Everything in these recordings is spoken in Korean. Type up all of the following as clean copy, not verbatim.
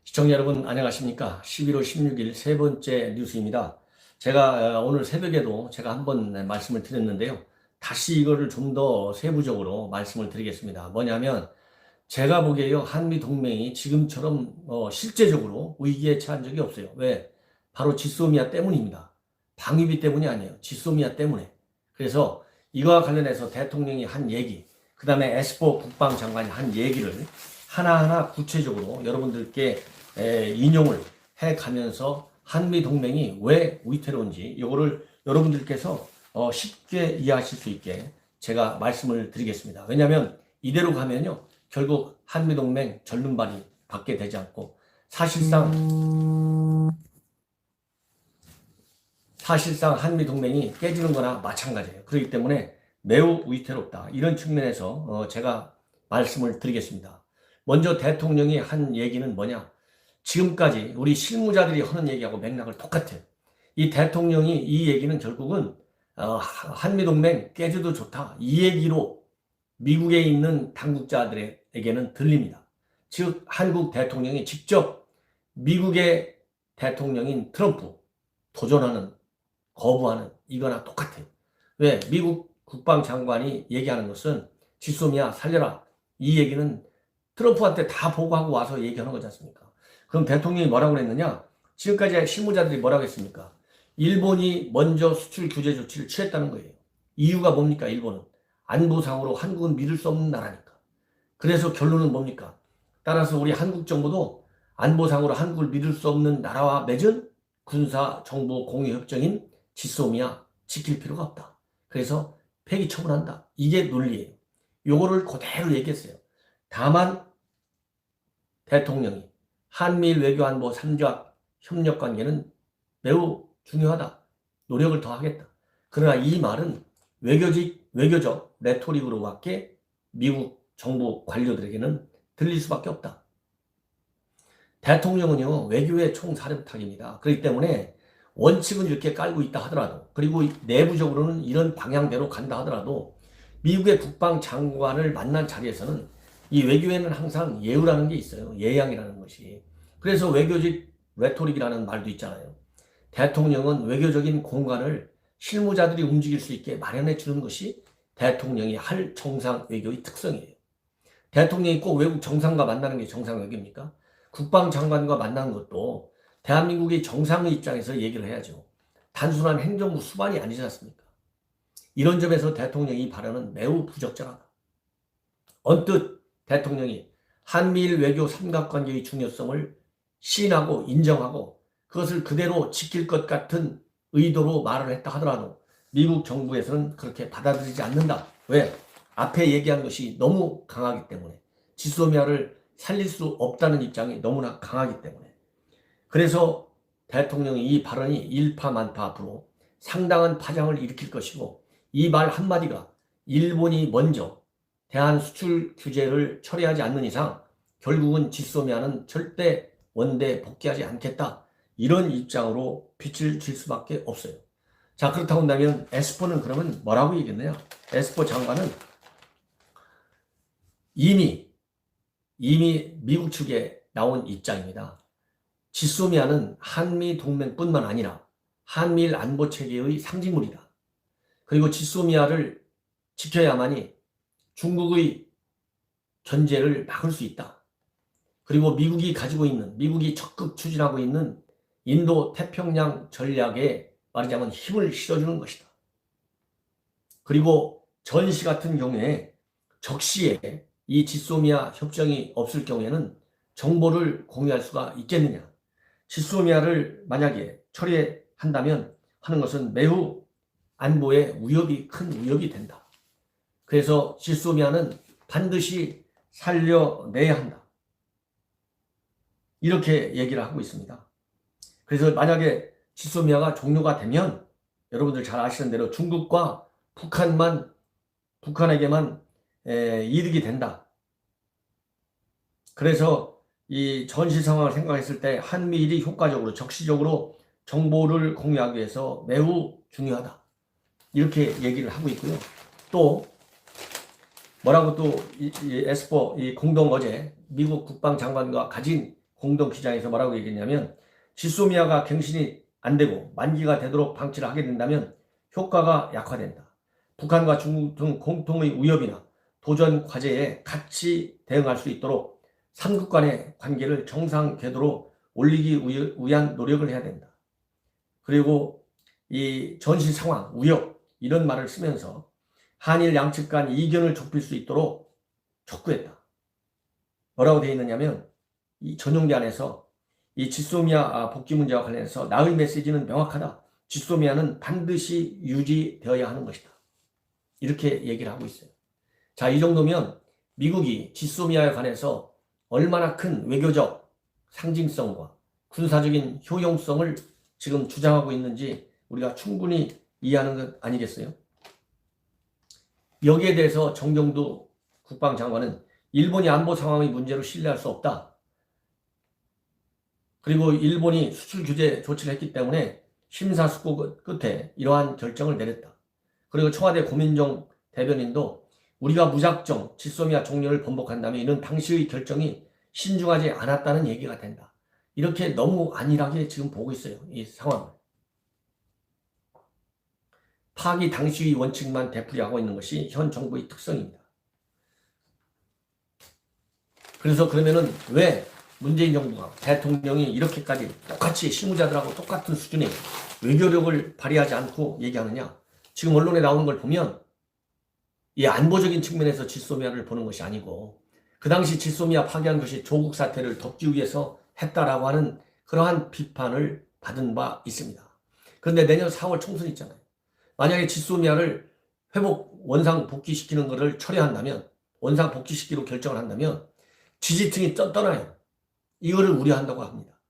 시청자 여러분 안녕하십니까? 11월 16일 세 번째 뉴스입니다. 제가 오늘 새벽에도 제가 한번 말씀을 드렸는데요. 다시 이거를 좀 더 세부적으로 말씀을 드리겠습니다. 뭐냐면 제가 보기에요, 한미동맹이 지금처럼 실제적으로 위기에 처한 적이 없어요. 왜? 바로 지소미아 때문입니다. 방위비 때문이 아니에요. 지소미아 때문에. 그래서 이거와 관련해서 대통령이 한 얘기, 그 다음에 에스포 국방장관이 한 얘기를 하나하나 구체적으로 여러분들께 인용을 해가면서 한미동맹이 왜 위태로운지 이거를 여러분들께서 쉽게 이해하실 수 있게 제가 말씀을 드리겠습니다. 왜냐하면 이대로 가면요, 결국 한미동맹 절름발이 받게 되지 않고 사실상 한미동맹이 깨지는 거나 마찬가지예요. 그렇기 때문에 매우 위태롭다. 이런 측면에서 제가 말씀을 드리겠습니다. 먼저 대통령이 한 얘기는 뭐냐? 지금까지 우리 실무자들이 하는 얘기하고 맥락을 똑같아요. 이 대통령이 이 얘기는 결국은 한미동맹 깨져도 좋다, 이 얘기로 미국에 있는 당국자들에게는 들립니다. 즉 한국 대통령이 직접 미국의 대통령인 트럼프 도전하는, 거부하는 이거나 똑같아요. 왜? 미국 국방장관이 얘기하는 것은 지소미아 살려라, 이 얘기는 트럼프한테 다 보고하고 와서 얘기하는 거지 않습니까? 그럼 대통령이 뭐라고 그랬느냐? 지금까지 실무자들이 뭐라고 했습니까? 일본이 먼저 수출 규제 조치를 취했다는 거예요. 이유가 뭡니까? 일본은 안보상으로 한국은 믿을 수 없는 나라니까. 그래서 결론은 뭡니까? 따라서 우리 한국 정부도 안보상으로 한국을 믿을 수 없는 나라와 맺은 군사 정보 공유 협정인 지소미아 지킬 필요가 없다. 그래서 폐기 처분한다. 이게 논리예요. 요거를 그대로 얘기했어요. 다만 대통령이 한미일 외교안보 3조합 협력관계는 매우 중요하다, 노력을 더 하겠다. 그러나 이 말은 외교적 레토릭으로밖에 미국 정부 관료들에게는 들릴 수밖에 없다. 대통령은요, 외교의 총사령탑입니다. 그렇기 때문에 원칙은 이렇게 깔고 있다 하더라도, 그리고 내부적으로는 이런 방향대로 간다 하더라도 미국의 국방장관을 만난 자리에서는 이 외교에는 항상 예우라는 게 있어요. 예양이라는 것이. 그래서 외교적 레토릭이라는 말도 있잖아요. 대통령은 외교적인 공간을 실무자들이 움직일 수 있게 마련해 주는 것이 대통령이 할 정상 외교의 특성이에요. 대통령이 꼭 외국 정상과 만나는 게 정상 외교입니까? 국방장관과 만나는 것도 대한민국의 정상의 입장에서 얘기를 해야죠. 단순한 행정부 수반이 아니지 않습니까? 이런 점에서 대통령의 발언은 매우 부적절하다. 언뜻 대통령이 한미일 외교 삼각관계의 중요성을 시인하고 인정하고 그것을 그대로 지킬 것 같은 의도로 말을 했다 하더라도 미국 정부에서는 그렇게 받아들이지 않는다. 왜? 앞에 얘기한 것이 너무 강하기 때문에, 지소미아를 살릴 수 없다는 입장이 너무나 강하기 때문에. 그래서 대통령의 이 발언이 일파만파 앞으로 상당한 파장을 일으킬 것이고, 이 말 한마디가 일본이 먼저 대한 수출 규제를 철회하지 않는 이상 결국은 지소미아는 절대 원대 복귀하지 않겠다, 이런 입장으로 빛을 질 수밖에 없어요. 자, 그렇다고 한다면 에스포는 그러면 뭐라고 얘기했느냐? 에스포 장관은 이미 미국 측에 나온 입장입니다. 지소미아는 한미 동맹뿐만 아니라 한미일 안보 체계의 상징물이다. 그리고 지소미아를 지켜야만이 중국의 견제를 막을 수 있다. 그리고 미국이 적극 추진하고 있는 인도 태평양 전략에 말하자면 힘을 실어주는 것이다. 그리고 전시 같은 경우에 적시에 이 지소미아 협정이 없을 경우에는 정보를 공유할 수가 있겠느냐. 지소미아를 만약에 처리한다면 하는 것은 매우 안보에 큰 위협이 된다. 그래서 지소미아는 반드시 살려내야 한다. 이렇게 얘기를 하고 있습니다. 그래서 만약에 지소미아가 종료가 되면 여러분들 잘 아시는 대로 중국과 북한에게만 이득이 된다. 그래서 이 전시 상황을 생각했을 때 한미일이 효과적으로 적시적으로 정보를 공유하기 위해서 매우 중요하다. 이렇게 얘기를 하고 있고요. 또 뭐라고 또 에스퍼 이 공동 어제 미국 국방장관과 가진 공동 기자회에서 뭐라고 얘기했냐면 지소미아가 갱신이 안 되고 만기가 되도록 방치를 하게 된다면 효과가 약화된다. 북한과 중국 등 공통의 위협이나 도전 과제에 같이 대응할 수 있도록 삼국 간의 관계를 정상 궤도로 올리기 위한 노력을 해야 된다. 그리고 이 전시 상황, 위협 이런 말을 쓰면서 한일 양측 간 이견을 좁힐 수 있도록 촉구했다. 뭐라고 되어 있느냐면 이 전용기 안에서 이 지소미아 복귀 문제와 관련해서 나의 메시지는 명확하다. 지소미아는 반드시 유지되어야 하는 것이다. 이렇게 얘기를 하고 있어요. 자, 이 정도면 미국이 지소미아에 관해서 얼마나 큰 외교적 상징성과 군사적인 효용성을 지금 주장하고 있는지 우리가 충분히 이해하는 것 아니겠어요? 여기에 대해서 정경두 국방장관은 일본이 안보 상황의 문제로 신뢰할 수 없다. 그리고 일본이 수출 규제 조치를 했기 때문에 심사숙고 끝에 이러한 결정을 내렸다. 그리고 청와대 고민정 대변인도 우리가 무작정 지소미아 종료를 번복한다면 이는 당시의 결정이 신중하지 않았다는 얘기가 된다. 이렇게 너무 안일하게 지금 보고 있어요. 이 상황을. 파기 당시의 원칙만 되풀이하고 있는 것이 현 정부의 특성입니다. 그래서 그러면은 왜 문재인 정부가 대통령이 이렇게까지 똑같이 실무자들하고 똑같은 수준의 외교력을 발휘하지 않고 얘기하느냐? 지금 언론에 나오는 걸 보면 이 안보적인 측면에서 지소미아를 보는 것이 아니고 그 당시 지소미아 파기한 것이 조국 사태를 덮기 위해서 했다라고 하는 그러한 비판을 받은 바 있습니다. 그런데 내년 4월 총선 있잖아요. 만약에 지소미아를 회복 원상 복귀시키는 것을 철회한다면 원상 복귀시키기로 결정을 한다면 지지층이 떠나요. 이거를 우려한다고 합니다.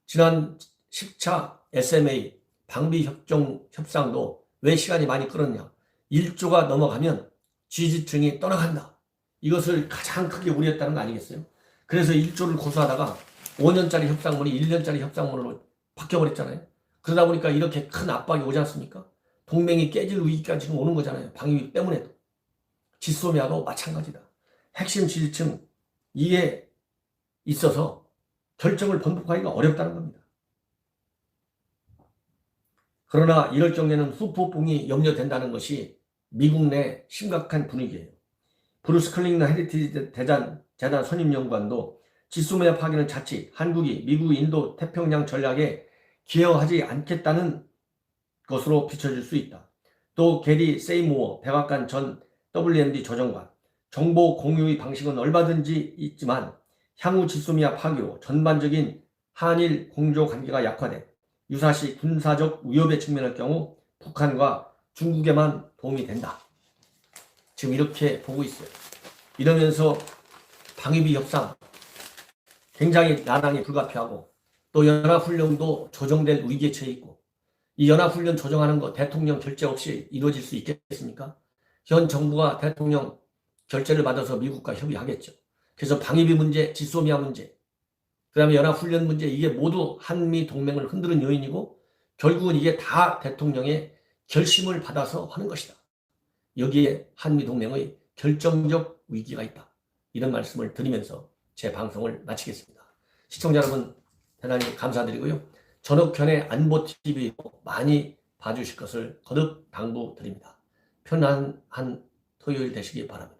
지난 10차 SMA 방비협정협상도 왜 시간이 많이 끌었냐. 1조가 넘어가면 지지층이 떠나간다. 이것을 가장 크게 우려했다는 거 아니겠어요? 그래서 1조를 고수하다가 5년짜리 협상문이 1년짜리 협상문으로 바뀌어버렸잖아요. 그러다 보니까 이렇게 큰 압박이 오지 않습니까? 동맹이 깨질 위기까지 지금 오는 거잖아요. 방위 때문에도. 지소미아도 마찬가지다. 핵심 지지층 이게 있어서 결정을 번복하기가 어렵다는 겁니다. 그러나 이럴 경우에는 후폭풍이 염려된다는 것이 미국 내 심각한 분위기예요. 브루스 클링나 헤리티지 재단 선임연구관도 지소미아 파기는 자칫 한국이 미국 인도 태평양 전략에 기여하지 않겠다는 것으로 비춰질 수 있다. 또 게리 세이모어 백악관 전 WMD 조정관 정보 공유의 방식은 얼마든지 있지만 향후 지소미아 파기로 전반적인 한일 공조 관계가 약화돼 유사시 군사적 위협에 직면할 경우 북한과 중국에만 도움이 된다. 지금 이렇게 보고 있어요. 이러면서 방위비 협상 굉장히 난항이 불가피하고 또 연합훈련도 조정될 위기에 처해 있고 이 연합훈련 조정하는 거 대통령 결재 없이 이루어질 수 있겠습니까? 현 정부가 대통령 결재를 받아서 미국과 협의하겠죠. 그래서 방위비 문제, 지소미아 문제, 그 다음에 연합훈련 문제 이게 모두 한미 동맹을 흔드는 요인이고 결국은 이게 다 대통령의 결심을 받아서 하는 것이다. 여기에 한미 동맹의 결정적 위기가 있다. 이런 말씀을 드리면서 제 방송을 마치겠습니다. 시청자 여러분 대단히 감사드리고요. 전옥현의 안보TV도 많이 봐주실 것을 거듭 당부드립니다. 편안한 토요일 되시기 바랍니다.